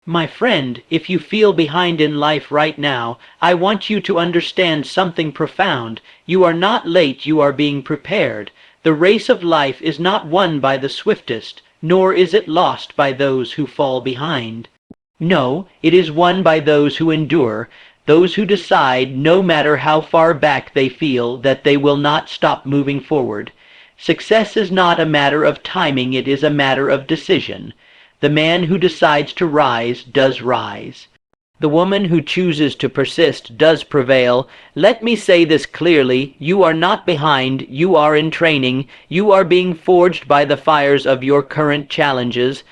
My friend, if you feel behind in life right now, I want you to understand something profound. You are not late, you are being prepared. The race of life is not won by the swiftest, nor is it lost by those who fall behind. No, it is won by those who endure, those who decide, no matter how far back they feel, that they will not stop moving forward. Success is not a matter of timing, it is a matter of decision. The man who decides to rise does rise. The woman who chooses to persist does prevail. Let me say this clearly, you are not behind, you are in training, you are being forged by the fires of your current challenges.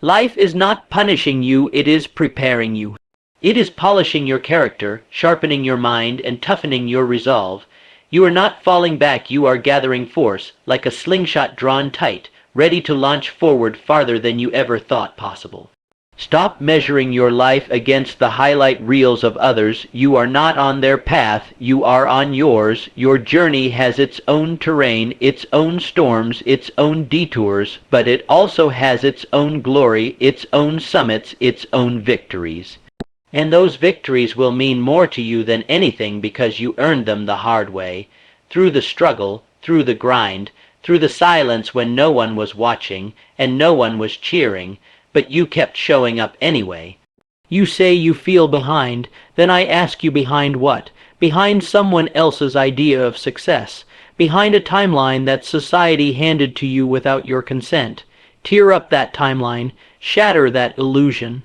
Life is not punishing you, it is preparing you. It is polishing your character, sharpening your mind, and toughening your resolve. You are not falling back, you are gathering force, like a slingshot drawn tight, ready to launch forward farther than you ever thought possible. Stop measuring your life against the highlight reels of others. You are not on their path, you are on yours. Your journey has its own terrain, its own storms, its own detours, but it also has its own glory, its own summits, its own victories. And those victories will mean more to you than anything because you earned them the hard way, through the struggle, through the grind, through the silence when no one was watching and no one was cheering, but you kept showing up anyway. You say you feel behind, then I ask you, behind what? Behind someone else's idea of success, behind a timeline that society handed to you without your consent. Tear up that timeline, shatter that illusion,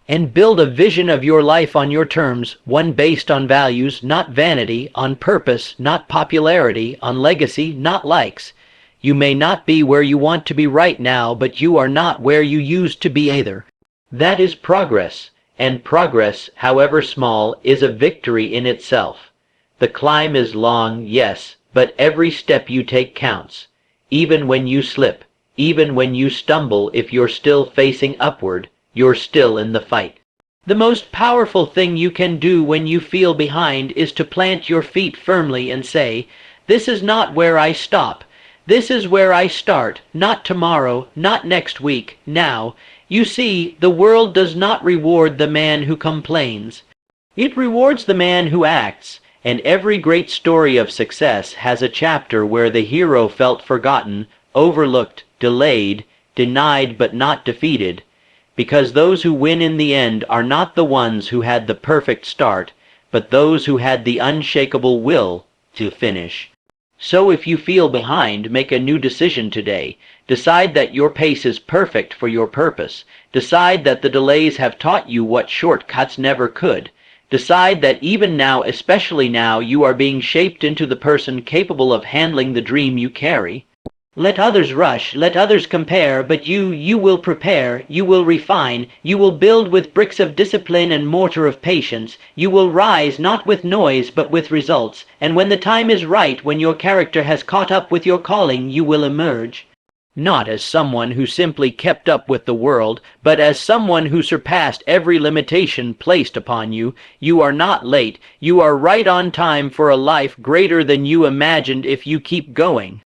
and build a vision of your life on your terms, one based on values, not vanity, on purpose, not popularity, on legacy, not likes. You may not be where you want to be right now, but you are not where you used to be either. That is progress, and progress, however small, is a victory in itself. The climb is long, yes, but every step you take counts. Even when you slip, even when you stumble, if you're still facing upward, you're still in the fight. The most powerful thing you can do when you feel behind is to plant your feet firmly and say, "This is not where I stop. This is where I start, not tomorrow, not next week, now." You see, the world does not reward the man who complains. It rewards the man who acts, and every great story of success has a chapter where the hero felt forgotten, overlooked, delayed, denied but not defeated. Because those who win in the end are not the ones who had the perfect start, but those who had the unshakable will to finish. So if you feel behind, make a new decision today. Decide that your pace is perfect for your purpose. Decide that the delays have taught you what shortcuts never could. Decide that even now, especially now, you are being shaped into the person capable of handling the dream you carry. Let others rush, let others compare, but you will prepare, you will refine, you will build with bricks of discipline and mortar of patience. You will rise not with noise but with results, and when the time is right, when your character has caught up with your calling, you will emerge. Not as someone who simply kept up with the world, but as someone who surpassed every limitation placed upon you. You are not late, you are right on time for a life greater than you imagined if you keep going.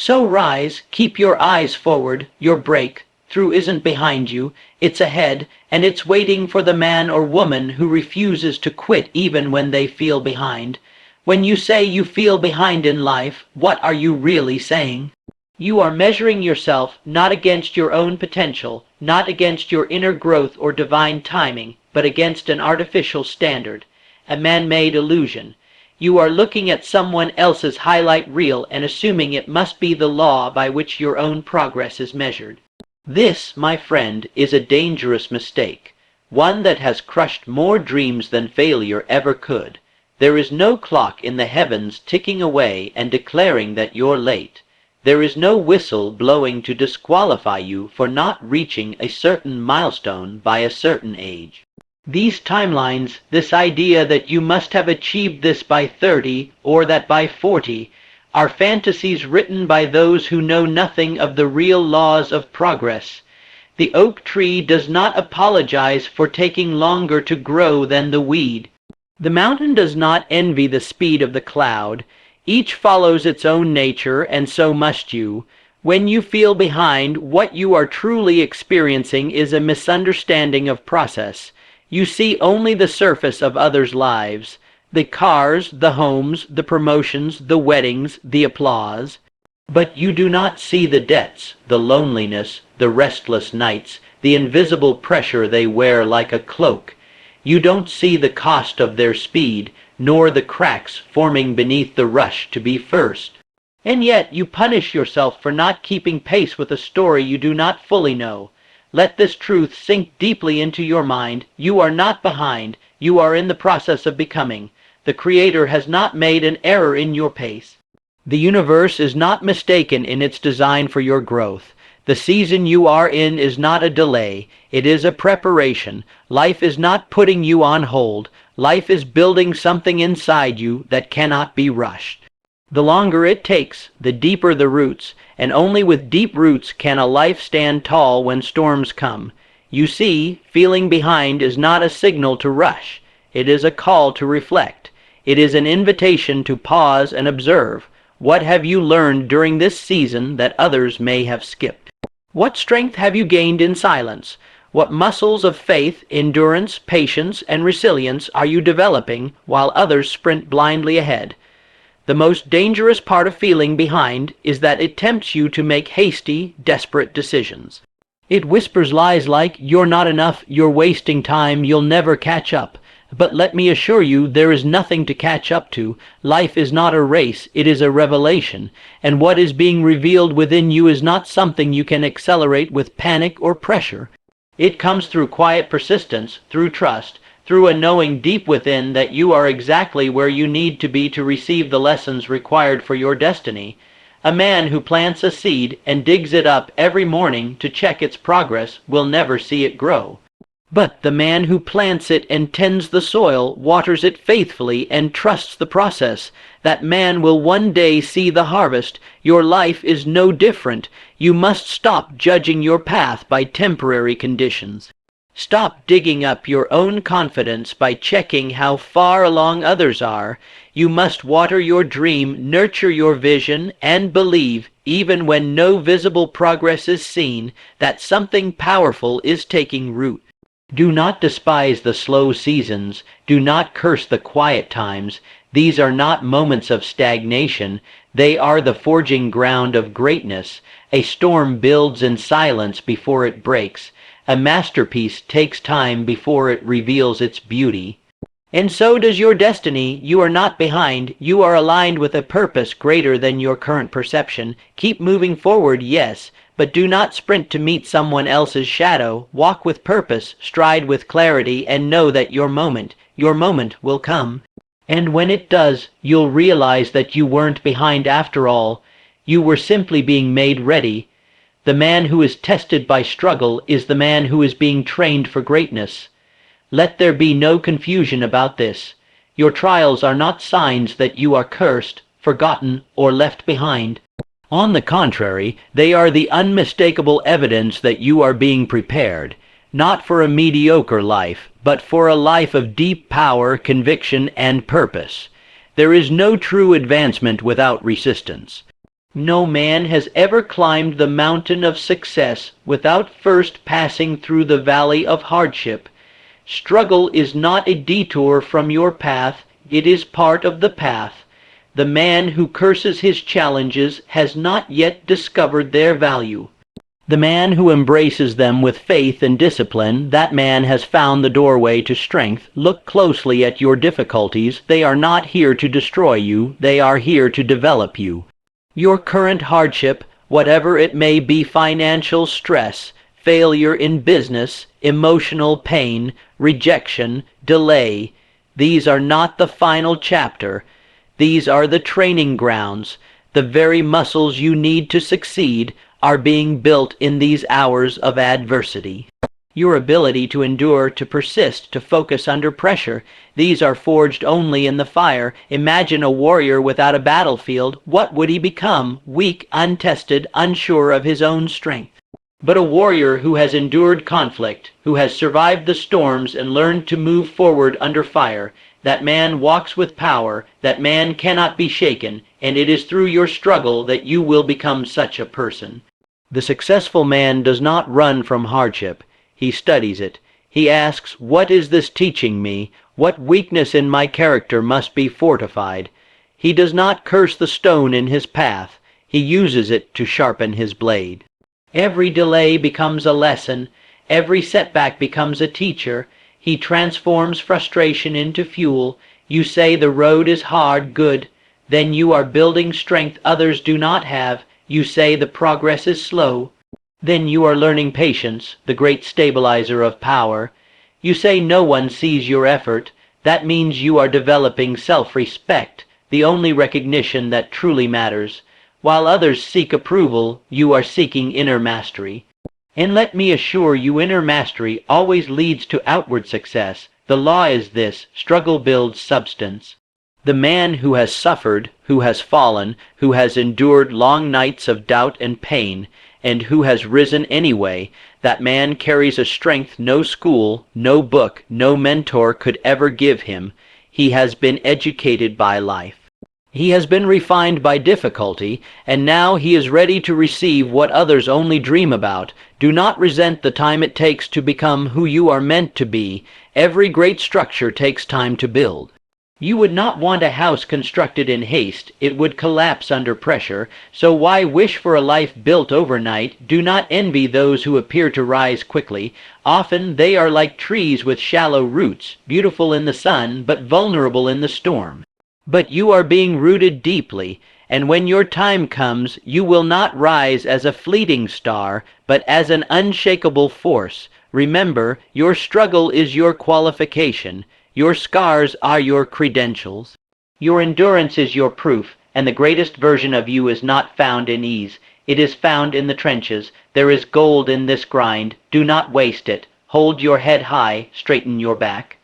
So rise, keep your eyes forward, your breakthrough isn't behind you, it's ahead, and it's waiting for the man or woman who refuses to quit even when they feel behind. When you say you feel behind in life, what are you really saying? You are measuring yourself not against your own potential, not against your inner growth or divine timing, but against an artificial standard, a man-made illusion. You are looking at someone else's highlight reel and assuming it must be the law by which your own progress is measured. This, my friend, is a dangerous mistake, one that has crushed more dreams than failure ever could. There is no clock in the heavens ticking away and declaring that you're late. There is no whistle blowing to disqualify you for not reaching a certain milestone by a certain age. These timelines, this idea that you must have achieved this by 30 or that by 40, are fantasies written by those who know nothing of the real laws of progress. The oak tree does not apologize for taking longer to grow than the weed. The mountain does not envy the speed of the cloud. Each follows its own nature, and so must you. When you feel behind, what you are truly experiencing is a misunderstanding of process. You see only the surface of others' lives, the cars, the homes, the promotions, the weddings, the applause. But you do not see the debts, the loneliness, the restless nights, the invisible pressure they wear like a cloak. You don't see the cost of their speed, nor the cracks forming beneath the rush to be first. And yet you punish yourself for not keeping pace with a story you do not fully know. Let this truth sink deeply into your mind. You are not behind. You are in the process of becoming. The Creator has not made an error in your pace. The universe is not mistaken in its design for your growth. The season you are in is not a delay. It is a preparation. Life is not putting you on hold. Life is building something inside you that cannot be rushed. The longer it takes, the deeper the roots, and only with deep roots can a life stand tall when storms come. You see, feeling behind is not a signal to rush. It is a call to reflect. It is an invitation to pause and observe. What have you learned during this season that others may have skipped? What strength have you gained in silence? What muscles of faith, endurance, patience, and resilience are you developing while others sprint blindly ahead? The most dangerous part of feeling behind is that it tempts you to make hasty, desperate decisions. It whispers lies like, "You're not enough, you're wasting time, you'll never catch up." But let me assure you, there is nothing to catch up to. Life is not a race, it is a revelation. And what is being revealed within you is not something you can accelerate with panic or pressure. It comes through quiet persistence, through trust, through a knowing deep within that you are exactly where you need to be to receive the lessons required for your destiny. A man who plants a seed and digs it up every morning to check its progress will never see it grow. But the man who plants it and tends the soil, waters it faithfully, and trusts the process, that man will one day see the harvest. Your life is no different. You must stop judging your path by temporary conditions. Stop digging up your own confidence by checking how far along others are. You must water your dream, nurture your vision, and believe, even when no visible progress is seen, that something powerful is taking root. Do not despise the slow seasons. Do not curse the quiet times. These are not moments of stagnation. They are the forging ground of greatness. A storm builds in silence before it breaks. A masterpiece takes time before it reveals its beauty. And so does your destiny. You are not behind. You are aligned with a purpose greater than your current perception. Keep moving forward, yes, but do not sprint to meet someone else's shadow. Walk with purpose, stride with clarity, and know that your moment will come. And when it does, you'll realize that you weren't behind after all. You were simply being made ready. The man who is tested by struggle is the man who is being trained for greatness. Let there be no confusion about this. Your trials are not signs that you are cursed, forgotten, or left behind. On the contrary, they are the unmistakable evidence that you are being prepared, not for a mediocre life, but for a life of deep power, conviction, and purpose. There is no true advancement without resistance. No man has ever climbed the mountain of success without first passing through the valley of hardship. Struggle is not a detour from your path, it is part of the path. The man who curses his challenges has not yet discovered their value. The man who embraces them with faith and discipline, that man has found the doorway to strength. Look closely at your difficulties. They are not here to destroy you, they are here to develop you. Your current hardship, whatever it may be, financial stress, failure in business, emotional pain, rejection, delay, these are not the final chapter. These are the training grounds. The very muscles you need to succeed are being built in these hours of adversity. Your ability to endure, to persist, to focus under pressure, these are forged only in the fire. Imagine a warrior without a battlefield. What would he become? Weak, untested, unsure of his own strength. But a warrior who has endured conflict, who has survived the storms and learned to move forward under fire, That man walks with power, that man cannot be shaken, and it is through your struggle that you will become such a person. The successful man does not run from hardship. He studies it. He asks, what is this teaching me? What weakness in my character must be fortified? He does not curse the stone in his path. He uses it to sharpen his blade. Every delay becomes a lesson. Every setback becomes a teacher. He transforms frustration into fuel. You say the road is hard, good. Then you are building strength others do not have. You say the progress is slow. Then you are learning patience, the great stabilizer of power. You say no one sees your effort. That means you are developing self-respect, the only recognition that truly matters. While others seek approval, you are seeking inner mastery. And let me assure you, inner mastery always leads to outward success. The law is this: struggle builds substance. The man who has suffered, who has fallen, who has endured long nights of doubt and pain, and who has risen anyway, that man carries a strength no school, no book, no mentor could ever give him. He has been educated by life. He has been refined by difficulty, and now he is ready to receive what others only dream about. Do not resent the time it takes to become who you are meant to be. Every great structure takes time to build. You would not want a house constructed in haste. It would collapse under pressure. So why wish for a life built overnight? Do not envy those who appear to rise quickly. Often they are like trees with shallow roots, beautiful in the sun, but vulnerable in the storm. But you are being rooted deeply, and when your time comes, you will not rise as a fleeting star, but as an unshakable force. Remember, your struggle is your qualification. Your scars are your credentials. Your endurance is your proof, and the greatest version of you is not found in ease. It is found in the trenches. There is gold in this grind. Do not waste it. Hold your head high, straighten your back.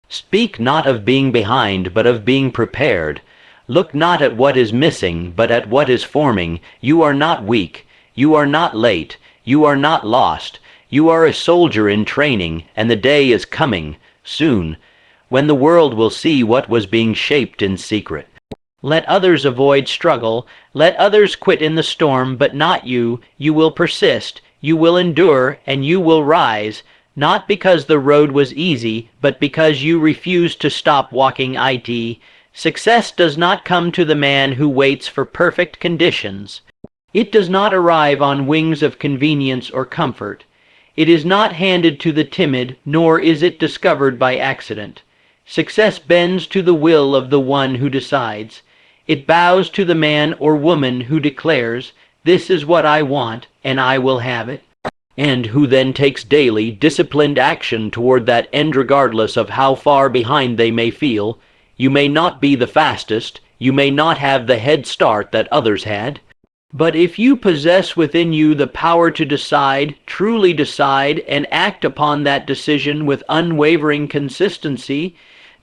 Speak not of being behind, but of being prepared. Look not at what is missing, but at what is forming. You are not weak. You are not late. You are not lost. You are a soldier in training, and the day is coming, soon, when the world will see what was being shaped in secret. Let others avoid struggle. Let others quit in the storm, but not you. You will persist. You will endure, and you will rise. Not because the road was easy, but because you refused to stop walking it. Success does not come to the man who waits for perfect conditions. It does not arrive on wings of convenience or comfort. It is not handed to the timid, nor is it discovered by accident. Success bends to the will of the one who decides. It bows to the man or woman who declares, "This is what I want, and I will have it," and who then takes daily, disciplined action toward that end regardless of how far behind they may feel. You may not be the fastest, you may not have the head start that others had, but if you possess within you the power to decide, truly decide, and act upon that decision with unwavering consistency,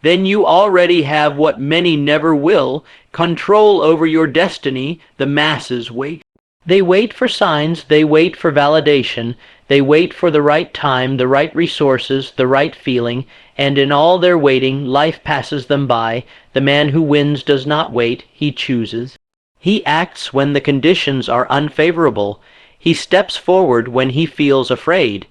then you already have what many never will: control over your destiny. The masses wait. They wait for signs, they wait for validation, they wait for the right time, the right resources, the right feeling, and in all their waiting, life passes them by. The man who wins does not wait, he chooses. He acts when the conditions are unfavorable. He steps forward when he feels afraid.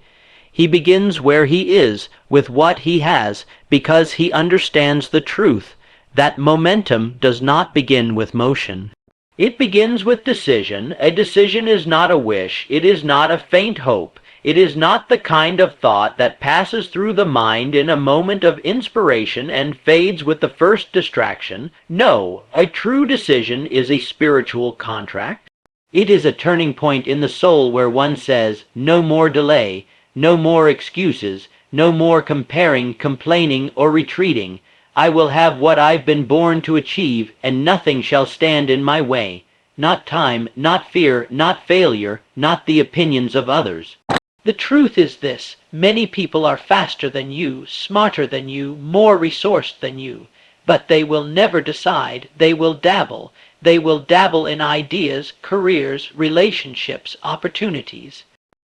He begins where he is, with what he has, because he understands the truth. That momentum does not begin with motion. It begins with decision. A decision is not a wish. It is not a faint hope. It is not the kind of thought that passes through the mind in a moment of inspiration and fades with the first distraction. No, a true decision is a spiritual contract. It is a turning point in the soul where one says, no more delay, no more excuses, no more comparing, complaining, or retreating. I will have what I've been born to achieve, and nothing shall stand in my way. Not time, not fear, not failure, not the opinions of others. The truth is this: many people are faster than you, smarter than you, more resourced than you, but they will never decide. They will dabble. They will dabble in ideas, careers, relationships, opportunities.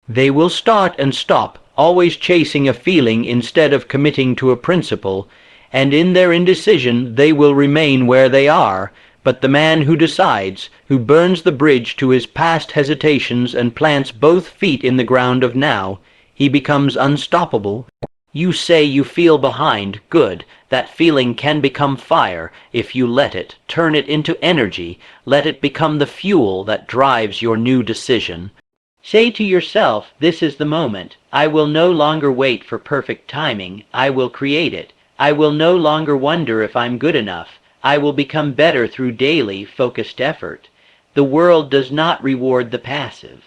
They will start and stop, always chasing a feeling instead of committing to a principle. and in their indecision they will remain where they are. But the man who decides, who burns the bridge to his past hesitations and plants both feet in the ground of now, he becomes unstoppable. You say you feel behind. Good. That feeling can become fire if you let it. Turn it into energy. Let it become the fuel that drives your new decision. Say to yourself, this is the moment. I will no longer wait for perfect timing. I will create it. I will no longer wonder if I'm good enough. I will become better through daily, focused effort. The world does not reward the passive.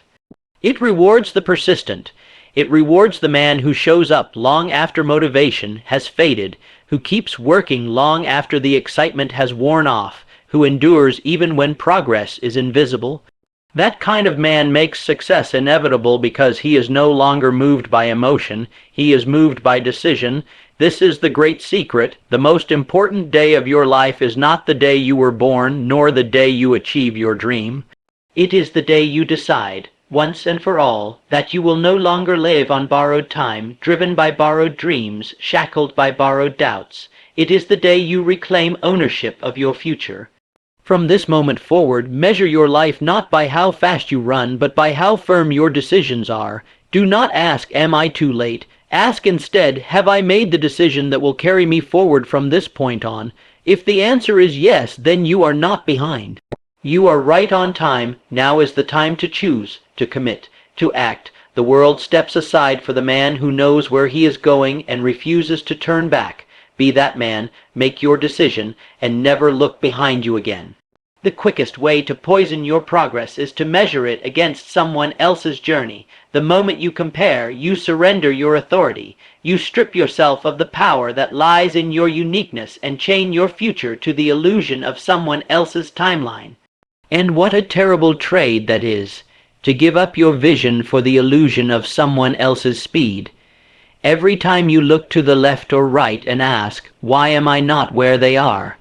It rewards the persistent. It rewards the man who shows up long after motivation has faded, who keeps working long after the excitement has worn off, who endures even when progress is invisible. That kind of man makes success inevitable because he is no longer moved by emotion, he is moved by decision. This is the great secret. The most important day of your life is not the day you were born, nor the day you achieve your dream. It is the day you decide, once and for all, that you will no longer live on borrowed time, driven by borrowed dreams, shackled by borrowed doubts. It is the day you reclaim ownership of your future. From this moment forward, measure your life not by how fast you run, but by how firm your decisions are. Do not ask, am I too late? Ask instead, have I made the decision that will carry me forward from this point on? If the answer is yes, then you are not behind. You are right on time. Now is the time to choose, to commit, to act. The world steps aside for the man who knows where he is going and refuses to turn back. Be that man, make your decision, and never look behind you again. The quickest way to poison your progress is to measure it against someone else's journey. The moment you compare, you surrender your authority. You strip yourself of the power that lies in your uniqueness and chain your future to the illusion of someone else's timeline. And what a terrible trade that is, to give up your vision for the illusion of someone else's speed. Every time you look to the left or right and ask, why am I not where they are?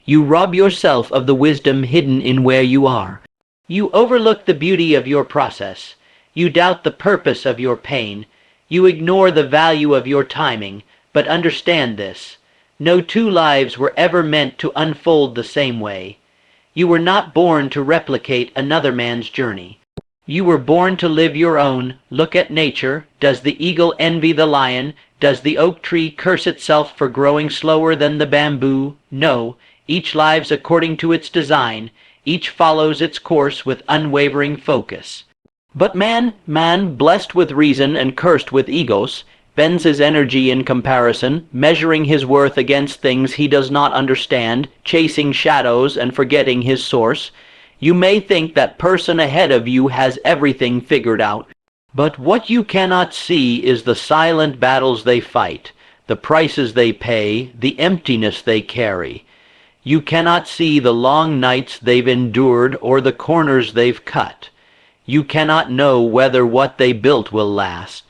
You rob yourself of the wisdom hidden in where you are. You overlook the beauty of your process. You doubt the purpose of your pain. You ignore the value of your timing. But understand this. No two lives were ever meant to unfold the same way. You were not born to replicate another man's journey. You were born to live your own. Look at nature. Does the eagle envy the lion? Does the oak tree curse itself for growing slower than the bamboo? No. Each lives according to its design. Each follows its course with unwavering focus. But man, blessed with reason and cursed with egos, bends his energy in comparison, measuring his worth against things he does not understand, chasing shadows and forgetting his source. You may think that person ahead of you has everything figured out, but what you cannot see is the silent battles they fight, the prices they pay, the emptiness they carry. You cannot see the long nights they've endured or the corners they've cut. You cannot know whether what they built will last.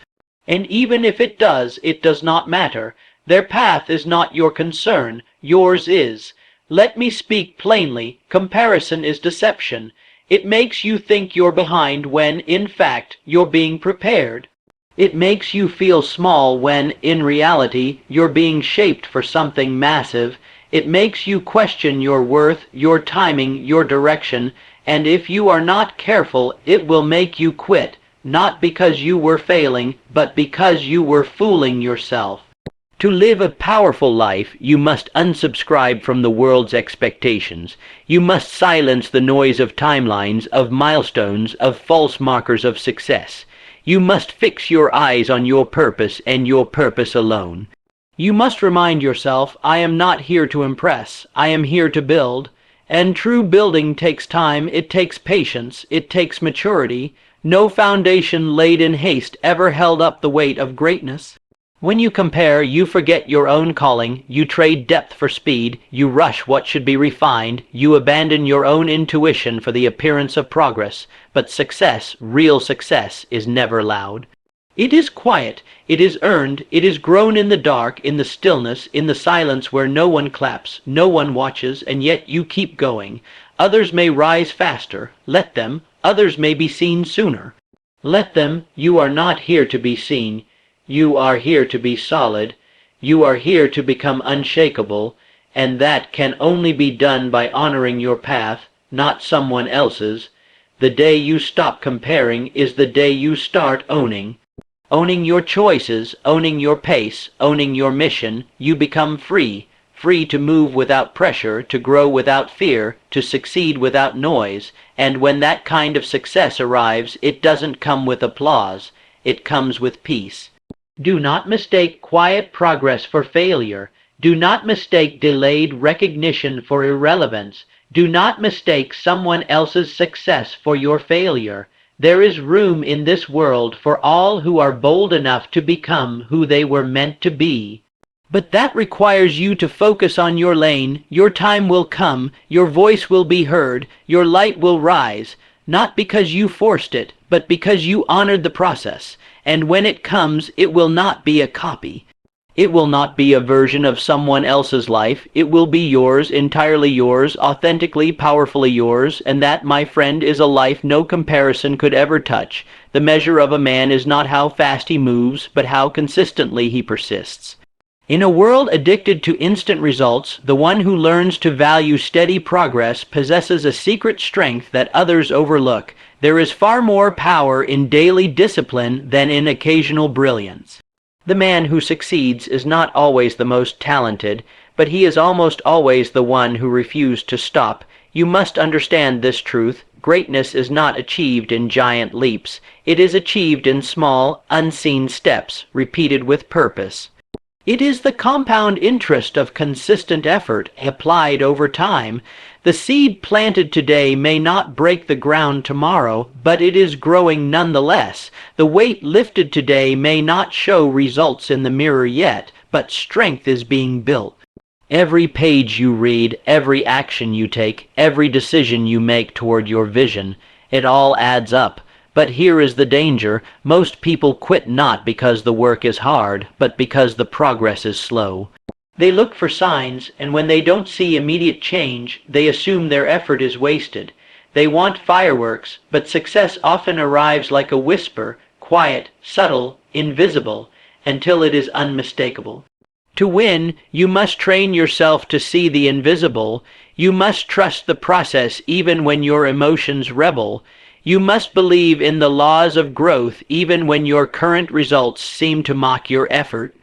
And even if it does not matter. Their path is not your concern, yours is. Let me speak plainly. Comparison is deception. It makes you think you're behind when, in fact, you're being prepared. It makes you feel small when, in reality, you're being shaped for something massive. It makes you question your worth, your timing, your direction, and if you are not careful, it will make you quit, not because you were failing, but because you were fooling yourself. To live a powerful life, you must unsubscribe from the world's expectations. You must silence the noise of timelines, of milestones, of false markers of success. You must fix your eyes on your purpose and your purpose alone. You must remind yourself, I am not here to impress, I am here to build. And true building takes time, it takes patience, it takes maturity. No foundation laid in haste ever held up the weight of greatness. When you compare, you forget your own calling, you trade depth for speed, you rush what should be refined, you abandon your own intuition for the appearance of progress. But success, real success, is never loud. It is quiet, it is earned, it is grown in the dark, in the stillness, in the silence where no one claps, no one watches, and yet you keep going. Others may rise faster, let them. Others may be seen sooner. Let them. You are not here to be seen. You are here to be solid. You are here to become unshakable, and that can only be done by honoring your path, not someone else's. The day you stop comparing is the day you start owning. Owning your choices, owning your pace, owning your mission, you become free. Free to move without pressure, to grow without fear, to succeed without noise. And when that kind of success arrives, it doesn't come with applause. It comes with peace. Do not mistake quiet progress for failure. Do not mistake delayed recognition for irrelevance. Do not mistake someone else's success for your failure. There is room in this world for all who are bold enough to become who they were meant to be. But that requires you to focus on your lane. Your time will come, your voice will be heard, your light will rise, not because you forced it, but because you honored the process. And when it comes, it will not be a copy. It will not be a version of someone else's life. It will be yours, entirely yours, authentically, powerfully yours, and that, my friend, is a life no comparison could ever touch. The measure of a man is not how fast he moves, but how consistently he persists. In a world addicted to instant results, the one who learns to value steady progress possesses a secret strength that others overlook. There is far more power in daily discipline than in occasional brilliance. The man who succeeds is not always the most talented, but he is almost always the one who refused to stop. You must understand this truth. Greatness is not achieved in giant leaps. It is achieved in small, unseen steps, repeated with purpose. It is the compound interest of consistent effort applied over time. The seed planted today may not break the ground tomorrow, but it is growing nonetheless. The weight lifted today may not show results in the mirror yet, but strength is being built. Every page you read, every action you take, every decision you make toward your vision, it all adds up. But here is the danger. Most people quit not because the work is hard, but because the progress is slow. They look for signs, and when they don't see immediate change, they assume their effort is wasted. They want fireworks, but success often arrives like a whisper, quiet, subtle, invisible, until it is unmistakable. To win, you must train yourself to see the invisible. You must trust the process even when your emotions rebel. You must believe in the laws of growth even when your current results seem to mock your effort.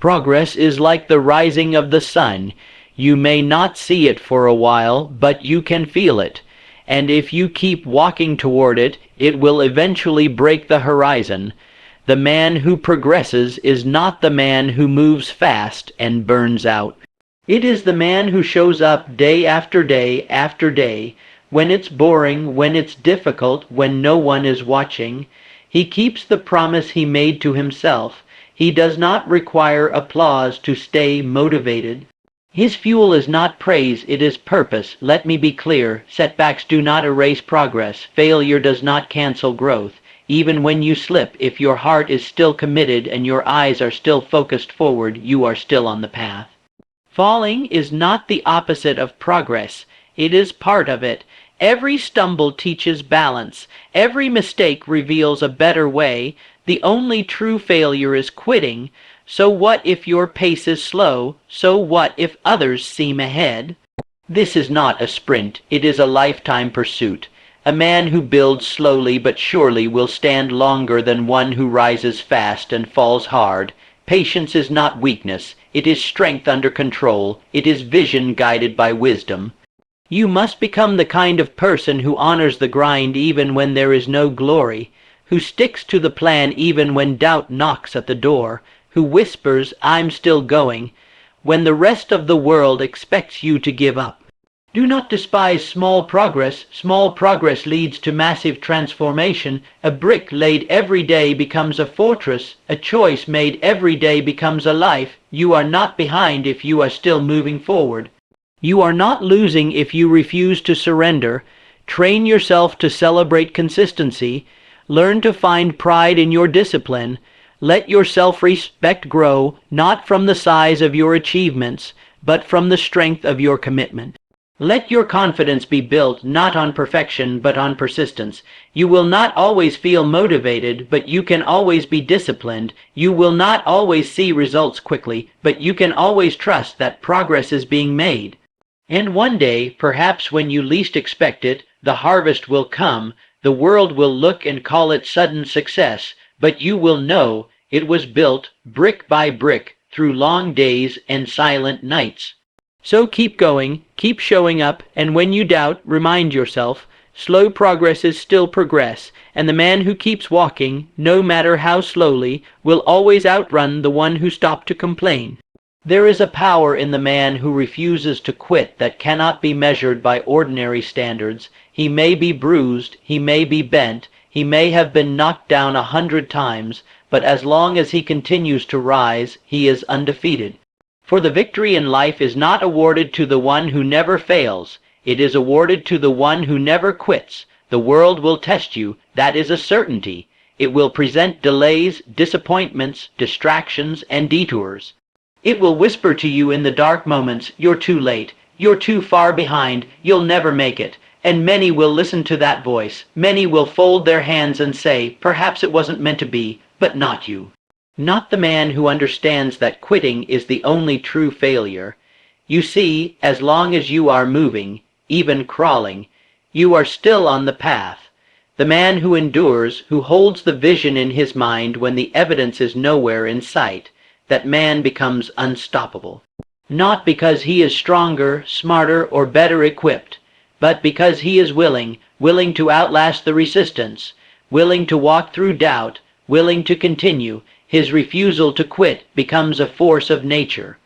Progress is like the rising of the sun. You may not see it for a while, but you can feel it. And if you keep walking toward it, it will eventually break the horizon. The man who progresses is not the man who moves fast and burns out. It is the man who shows up day after day after day, when it's boring, when it's difficult, when no one is watching. He keeps the promise he made to himself. He does not require applause to stay motivated. His fuel is not praise, it is purpose. Let me be clear. Setbacks do not erase progress. Failure does not cancel growth. Even when you slip, if your heart is still committed and your eyes are still focused forward, you are still on the path. Falling is not the opposite of progress. It is part of it. Every stumble teaches balance. Every mistake reveals a better way. The only true failure is quitting. So what if your pace is slow? So what if others seem ahead? This is not a sprint. It is a lifetime pursuit. A man who builds slowly but surely will stand longer than one who rises fast and falls hard. Patience is not weakness. It is strength under control. It is vision guided by wisdom. You must become the kind of person who honors the grind even when there is no glory, who sticks to the plan even when doubt knocks at the door, who whispers, "I'm still going," when the rest of the world expects you to give up. Do not despise small progress. Small progress leads to massive transformation. A brick laid every day becomes a fortress. A choice made every day becomes a life. You are not behind if you are still moving forward. You are not losing if you refuse to surrender. Train yourself to celebrate consistency. Learn to find pride in your discipline. Let your self-respect grow, not from the size of your achievements, but from the strength of your commitment. Let your confidence be built not on perfection but on persistence. You will not always feel motivated, but you can always be disciplined. You will not always see results quickly, but you can always trust that progress is being made. And one day, perhaps when you least expect it, the harvest will come. The world will look and call it sudden success, but you will know it was built brick by brick through long days and silent nights. So keep going, keep showing up, and when you doubt, remind yourself, slow progress is still progress, and the man who keeps walking, no matter how slowly, will always outrun the one who stopped to complain. There is a power in the man who refuses to quit that cannot be measured by ordinary standards. He may be bruised, he may be bent, he may have been knocked down 100 times, but as long as he continues to rise, he is undefeated. For the victory in life is not awarded to the one who never fails. It is awarded to the one who never quits. The world will test you, that is a certainty. It will present delays, disappointments, distractions, and detours. It will whisper to you in the dark moments, "You're too late, you're too far behind, you'll never make it." And many will listen to that voice. Many will fold their hands and say, "Perhaps it wasn't meant to be," but not you. Not the man who understands that quitting is the only true failure. You see, as long as you are moving, even crawling, you are still on the path. The man who endures, who holds the vision in his mind when the evidence is nowhere in sight, that man becomes unstoppable. Not because he is stronger, smarter, or better equipped, but because he is willing to outlast the resistance, willing to walk through doubt, willing to continue. His refusal to quit becomes a force of nature.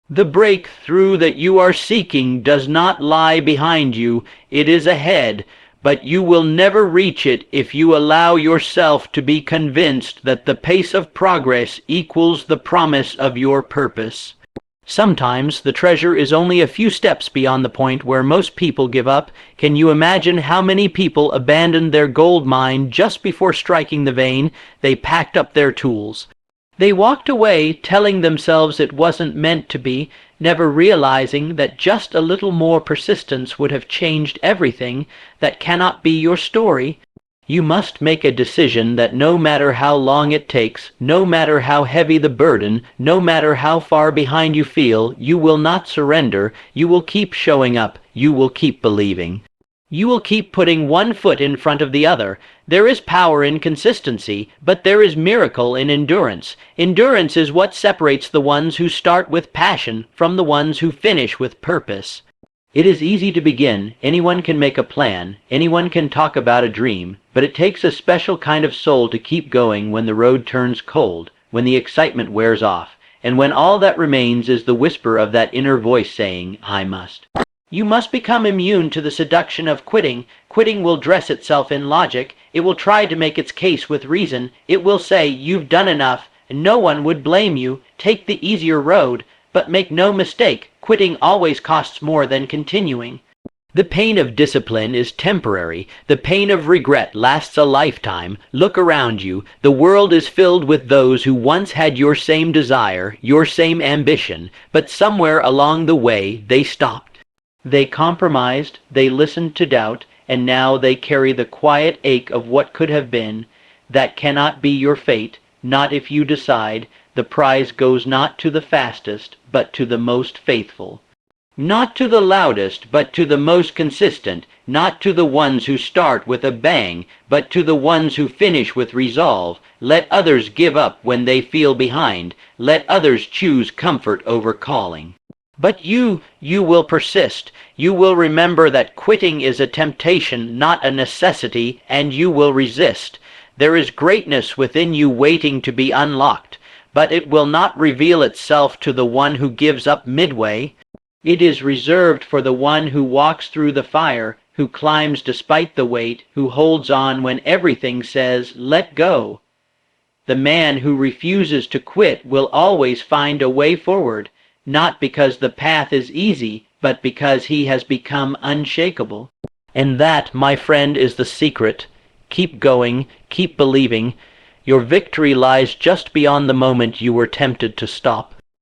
The breakthrough that you are seeking does not lie behind you, it is ahead, but you will never reach it if you allow yourself to be convinced that the pace of progress equals the promise of your purpose. Sometimes the treasure is only a few steps beyond the point where most people give up. Can you imagine how many people abandoned their gold mine just before striking the vein? They packed up their tools. They walked away telling themselves it wasn't meant to be, never realizing that just a little more persistence would have changed everything. That cannot be your story. You must make a decision that no matter how long it takes, no matter how heavy the burden, no matter how far behind you feel, you will not surrender. You will keep showing up. You will keep believing. You will keep putting one foot in front of the other. There is power in consistency, but there is miracle in endurance. Endurance is what separates the ones who start with passion from the ones who finish with purpose. It is easy to begin. Anyone can make a plan. Anyone can talk about a dream. But it takes a special kind of soul to keep going when the road turns cold, when the excitement wears off, and when all that remains is the whisper of that inner voice saying, "I must." You must become immune to the seduction of quitting. Quitting will dress itself in logic. It will try to make its case with reason. It will say, "You've done enough, and no one would blame you. Take the easier road." But make no mistake, quitting always costs more than continuing. The pain of discipline is temporary. The pain of regret lasts a lifetime. Look around you. The world is filled with those who once had your same desire, your same ambition, but somewhere along the way they stopped. They compromised, they listened to doubt, and now they carry the quiet ache of what could have been. That cannot be your fate, not if you decide. The prize goes not to the fastest, but to the most faithful. Not to the loudest, but to the most consistent. Not to the ones who start with a bang, but to the ones who finish with resolve. Let others give up when they feel behind. Let others choose comfort over calling. But you will persist. You will remember that quitting is a temptation, not a necessity, and you will resist. There is greatness within you waiting to be unlocked, but it will not reveal itself to the one who gives up midway. It is reserved for the one who walks through the fire, who climbs despite the weight, who holds on when everything says, "Let go." The man who refuses to quit will always find a way forward. Not because the path is easy, but because he has become unshakable. And that, my friend, is the secret. Keep going, keep believing. Your victory lies just beyond the moment you were tempted to stop.